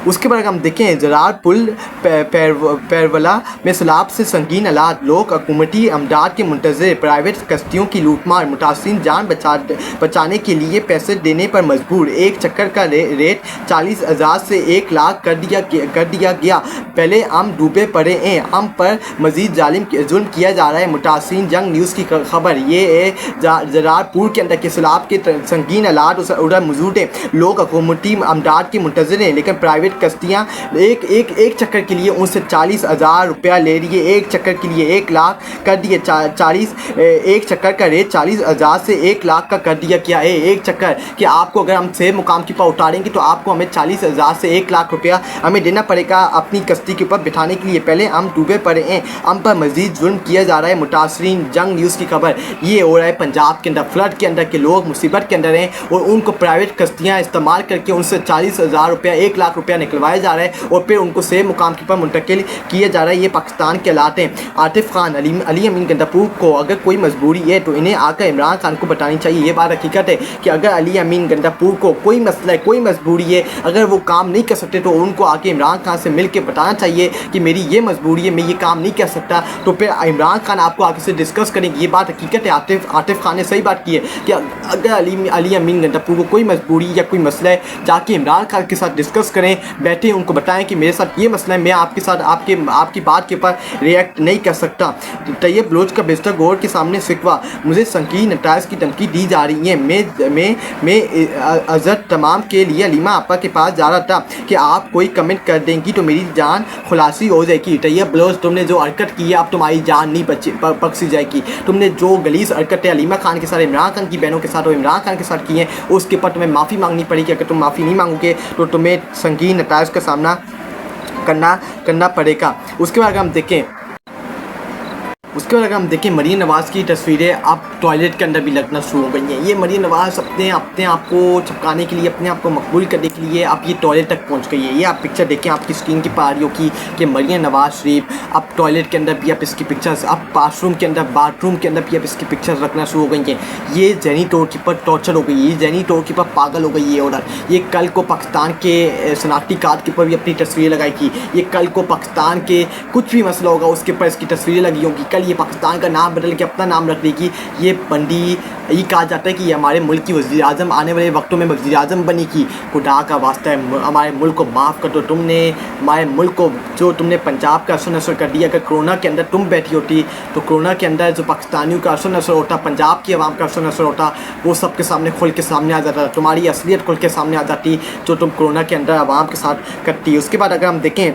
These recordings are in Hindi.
उसके बाद हम देखें जरार पुल पैरवला में सैलाब से संगीन हालात, लोग हुकूमती अमदाद के मुंतज़िर, प्राइवेट कश्तियों की लूटमार, मुतासिरीन जान बचाने के लिए पैसे देने पर मजबूर, एक चक्कर का रेट 40,000 से 1 लाख कर दिया गया। पहले हम डूबे पड़े हैं, हम पर मजीद जुल्म किया जा रहा है। मुतासिरीन जंग न्यूज़ की खबर ये जरारपुर के अंदर के सैलाब के संगीन हालात उधर मौजूद हैं, लोग हुकूमती अमदाद के मुंतज़िर हैं, लेकिन प्राइवेट कश्तियाँ एक चक्कर के लिए उनसे 40,000 रुपया ले रही है, एक चक्कर के लिए 1 लाख कर दिए। 40 एक चक्कर का रेट 40,000 से 1 लाख का कर दिया गया है। एक चक्कर कि आपको अगर हम सेब मुकाम के ऊपर उतारेंगे तो आपको हमें 40,000 से 1 लाख रुपया हमें देना पड़ेगा अपनी कश्ती के ऊपर बिठाने के लिए। पहले हम डूबे पड़े हैं, हम पर मजीद जुल्म किया जा रहा है। मुतासिरीन जंग न्यूज़ की खबर ये हो रहा है पंजाब के अंदर फ्लड के अंदर के लोग मुसीबत के अंदर हैं और उनको प्राइवेट कश्तियाँ इस्तेमाल करके उनसे 40,000 रुपया 1 लाख रुपया निकलवाया जा रहा है और फिर उनको सेब मुकाम के ऊपर मुंतकिल किया जा रहा है। ये पाकिस्तान के हालात हैं। आतिफ खान अली अमीन गंडापुर को अगर कोई मजबूरी है तो इन्हें आकर इमरान खान को बतानी चाहिए। ये बात हकीकत है कि अगर अली अमीन गंडापुर को कोई मसला है, कोई मजबूरी है, अगर वो काम नहीं कर सकते तो उनको आके इमरान खान से मिल के बताना चाहिए कि मेरी ये मजबूरी है, मैं ये काम नहीं कर सकता, तो फिर इमरान खान आपको आके से डिस्कस करेंगे। ये बात हकीकत है। आतिफ खान ने सही बात की है कि अगर अली अमीन गंडापुर को कोई मजबूरी या कोई मसला है जाके इमरान खान के साथ डिस्कस करें, बैठे उनको बताएं कि मेरे साथ ये मसला है, मैं आपके साथ आपकी बात के ऊपर रिएक्ट नहीं कर सकता। तैयब बलोच का बेस्टर गौर के सामने शिकवा, मुझे संगीन नटाइज की धमकी दी जा रही है। मैं अजर तमाम के लिए अलीमा आपा के पास जा रहा था कि आप कोई कमेंट कर देंगी तो मेरी जान खुलासी हो जाएगी। तैयब बलोच, तुमने जो हरकत की है अब तुम्हारी जान नहीं बख्शी जाएगी। तुमने जो गलीज हरकतें अलीमा खान के साथ, इमरान खान की बहनों के साथ और इमरान खान के साथ की हैं उसके ऊपर तुम्हें माफ़ी मांगनी पड़ेगी। अगर तुम माफ़ी नहीं मांगोगे तो तुम्हें संगीन नताइज का सामना करना पड़ेगा। उसके बाद अगर हम देखें मरीम नवाज़ की तस्वीरें अब टॉयलेट के अंदर भी लगना शुरू हो गई हैं। ये मरीम नवाज़ अपने आप को चिपकाने के लिए, अपने आप को मकबूल करने के लिए अब ये टॉयलेट तक पहुंच गई है। ये आप पिक्चर देखें आपकी स्क्रीन की पा रही हो कि मरीम नवाज़ शरीफ अब टॉयलेट के अंदर भी अब इसकी पिक्चर्स, अब बाथरूम के अंदर भी अब इसकी पिक्चर्स रखना शुरू हो गई हैं। ये जैनी टोर कीपर टॉर्चर हो गई है, ये जैनी टोर कीपर पागल हो गई है। और ये कल को पाकिस्तान के शनाख्ती कार्ड के ऊपर भी अपनी तस्वीरें लगाएगी। ये कल को पाकिस्तान के कुछ भी मसला होगा उसके ऊपर इसकी तस्वीरें लगी होंगी। कल ये पाकिस्तान का नाम बदल के अपना नाम रख देगी। ये बंदी, ये कहा जाता है कि ये हमारे मुल्क की वज़ीर आज़म आने वाले वक्तों में वज़ीर आज़म बनी की। खुदा का वास्ता है हमारे मुल्क को माफ़ कर दो। तुमने हमारे मुल्क को जो तुमने पंजाब का असर नसर कर दिया। अगर कोरोना के अंदर तुम बैठी होती तो कोरोना के अंदर जो पाकिस्तानियों का असर नसर होता, पंजाब की आवाम का असर नसर होता, वो सबके सामने खुल के सामने आ जाता। तुम्हारी असलियत खुल के सामने आ जाती जो तुम कोरोना के अंदर आवाम के साथ करती। उसके बाद अगर हम देखें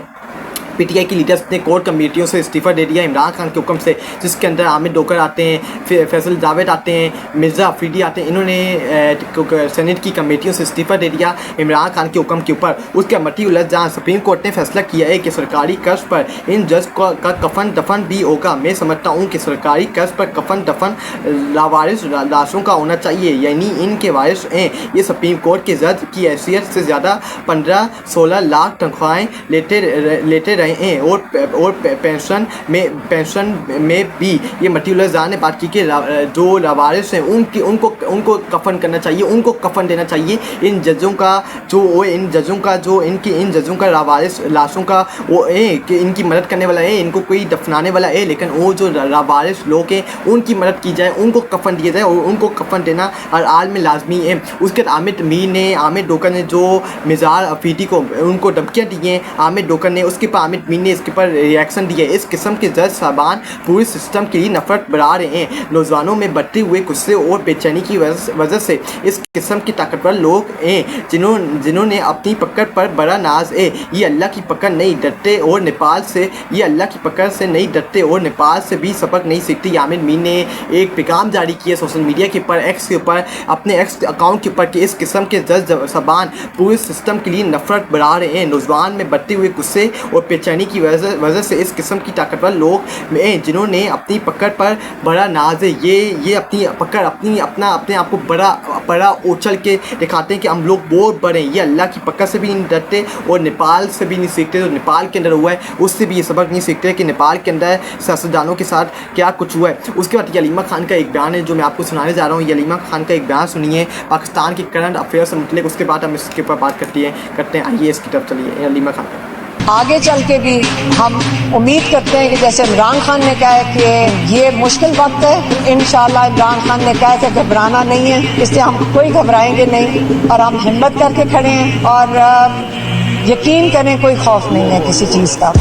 पीटीआई की लीडर्स ने कोर कमेटियों से इस्तीफ़ा दे दिया इमरान खान के हुक्म से, जिसके अंदर आमिर डोकर आते हैं, फैसल जावेद आते हैं, मिर्ज़ा अफरीदी आते हैं। इन्होंने सेनेट की कमेटियों से इस्तीफ़ा दे दिया इमरान खान के हुक्म के ऊपर। उसके मटी उलझ जहाँ सुप्रीम कोर्ट ने फैसला किया है कि सरकारी कर्ज पर इन जज का कफन दफन भी होगा। मैं समझता हूँ कि सरकारी कर्ज पर कफन दफन लावारिस लाशों का होना चाहिए, यानी इनके वारिस हैं। ये सुप्रीम कोर्ट के जज की हैसियत से ज़्यादा 15-16 लाख तनख्वाहें लेते रहे हैं और पेंशन में भी। ये मटीउल्लाह जान ने बात की कि जो लावारिस हैं उनको कफन करना चाहिए, उनको कफन देना चाहिए। इन जजों का लावारिस लाशों का वो है कि इनकी मदद करने वाला है, इनको कोई दफनाने वाला है, लेकिन वो जो लावारिस लोग हैं उनकी मदद की जाए, उनको कफन दिया जाए और उनको कफन देना हर हाल में लाजमी है। उसके बाद आमिर डोकर ने जो मिज़ार अफरीदी को उनको धमकियाँ दी हैं, आमिर डोकर ने उसके पर आमिर मीर ने इसके पर रिएक्शन दिया। इस किस्म के जज साहबान पूरे सिस्टम के लिए नफरत बढ़ा रहे हैं। नौजवानों में बढ़ते हुए गुस्से और बेचैनी की वजह से इस किस्म के ताकतवर लोग हैं जिन्होंने अपनी पकड़ पर बड़ा नाज है। ये अल्लाह की पकड़ नहीं डरते और नेपाल से और नेपाल से भी सबक नहीं सीखते। आमिर मीर ने एक पैगाम जारी किया सोशल मीडिया के ऊपर, एक्स के ऊपर, अपने एक्स अकाउंट के ऊपर कि इस किस्म के जज साहबान पूरे सिस्टम के लिए नफरत बढ़ा रहे हैं। नौजवान में बढ़ते हुए गुस्से और बेचैनी की वजह से इस किस्म की ताकतवर लोग में जिन्होंने अपनी पकड़ पर बड़ा नाज है, ये अपनी पकड़ अपने आप को बड़ा उछल के दिखाते हैं कि हम लोग बहुत बड़े हैं। ये अल्लाह की पकड़ से भी नहीं डरते और नेपाल से भी नहीं सीखते। तो नेपाल के अंदर हुआ है उससे भी ये सबक नहीं सीखते कि नेपाल के अंदर सियासतदानों के साथ क्या कुछ हुआ है। उसके बाद यलीमा खान का एक बयान है जो मैं आपको सुनाने जा रहा हूँ। यलीमा खान का एक बयान सुनिए पाकिस्तान के करंट अफेयर से मुतल्लिक। उसके बाद हम इसके ऊपर बात करते हैं। आइए इसकी तरफ चलिए। यलीमा खान आगे चल के भी हम उम्मीद करते हैं कि जैसे इमरान खान ने कहा है कि ये मुश्किल वक्त है, इंशाल्लाह इमरान खान ने कहा है कि घबराना नहीं है, इसलिए हम कोई घबराएंगे नहीं और हम हिम्मत करके खड़े हैं और यकीन करें कोई खौफ नहीं है किसी चीज़ का।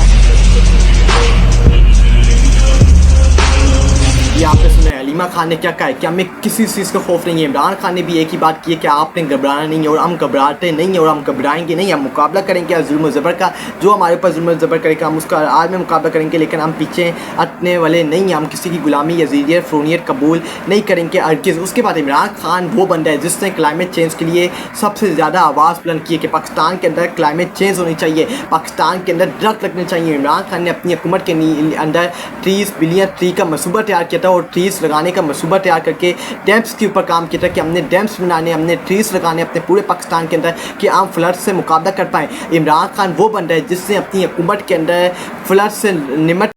ये आपने सुना यलीमा खान ने क्या कहा है कि हमें किसी चीज़ का खौफ नहीं है। इमरान खान ने भी एक ही बात की है कि आपने घबराना नहीं है और हम घबराते नहीं है और हम घबराएंगे नहीं। हम मुकाबला करेंगे जुल्म ज़बर का, जो हमारे ऊपर जुल्म ज़बर करेगा हम उसका आज में मुकाबला करेंगे, लेकिन हम पीछे हटने वाले नहीं हैं। हम किसी की गुलामी यजीदियत फ़रोनियत कबूल नहीं करेंगे हरगिज़। उसके बाद इमरान खान वो बंदा है जिसने क्लाइमेट चेंज के लिए सबसे ज़्यादा आवाज़ बुलंद की है कि पाकिस्तान के अंदर क्लाइमेट चेंज होनी चाहिए, पाकिस्तान के अंदर दरख्त लगने चाहिए। इमरान खान ने अपनी हुकूमत के अंदर 30 बिलियन ट्री का मनसूबा तैयार किया था और ट्रीज लगाने का मनसूबा तैयार करके डैम्स के ऊपर काम किया था कि हमने डैम्स बनाने, हमने ट्रीज लगाने अपने पूरे पाकिस्तान के अंदर कि हम फ्लड से मुकाबला कर पाएँ। इमरान खान वो बंदा है जिसने अपनी हुकूमत के अंदर फ्लड से निमट